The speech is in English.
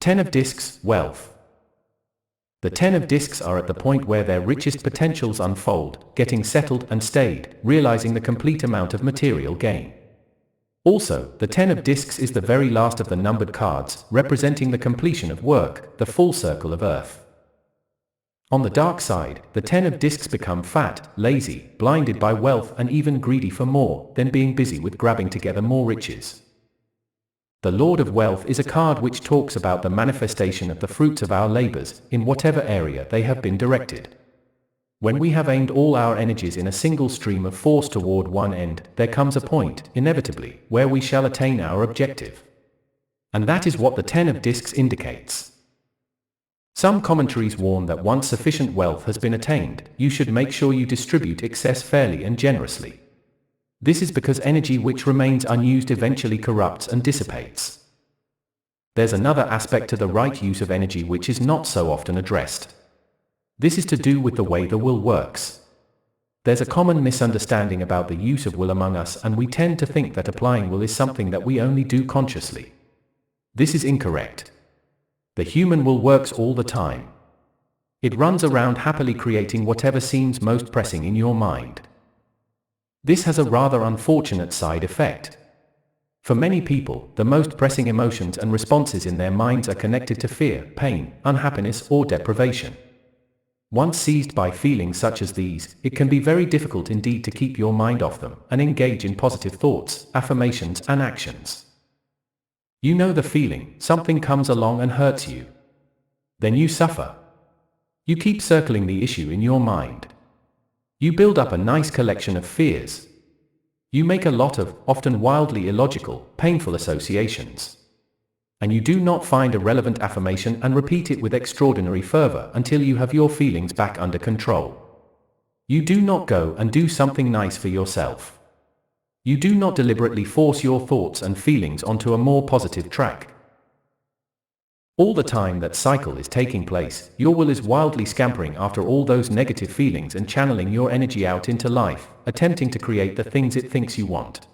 10 of Discs, wealth. The 10 of Discs are at the point where their richest potentials unfold, getting settled and stayed, realizing the complete amount of material gain. Also, the 10 of Discs is the very last of the numbered cards, representing the completion of work, the full circle of Earth. On the dark side, the 10 of Discs become fat, lazy, blinded by wealth and even greedy for more, than being busy with grabbing together more riches. The Lord of Wealth is a card which talks about the manifestation of the fruits of our labors, in whatever area they have been directed. When we have aimed all our energies in a single stream of force toward one end, there comes a point, inevitably, where we shall attain our objective. And that is what the 10 of Discs indicates. Some commentaries warn that once sufficient wealth has been attained, you should make sure you distribute excess fairly and generously. This is because energy which remains unused eventually corrupts and dissipates. There's another aspect to the right use of energy which is not so often addressed. This is to do with the way the will works. There's a common misunderstanding about the use of will among us, and we tend to think that applying will is something that we only do consciously. This is incorrect. The human will works all the time. It runs around happily creating whatever seems most pressing in your mind. This has a rather unfortunate side effect. For many people, the most pressing emotions and responses in their minds are connected to fear, pain, unhappiness, or deprivation. Once seized by feelings such as these, it can be very difficult indeed to keep your mind off them and engage in positive thoughts, affirmations, and actions. You know the feeling, something comes along and hurts you. Then you suffer. You keep circling the issue in your mind. You build up a nice collection of fears. You make a lot of, often wildly illogical, painful associations. And you do not find a relevant affirmation and repeat it with extraordinary fervor until you have your feelings back under control. You do not go and do something nice for yourself. You do not deliberately force your thoughts and feelings onto a more positive track. All the time that cycle is taking place, your will is wildly scampering after all those negative feelings and channeling your energy out into life, attempting to create the things it thinks you want.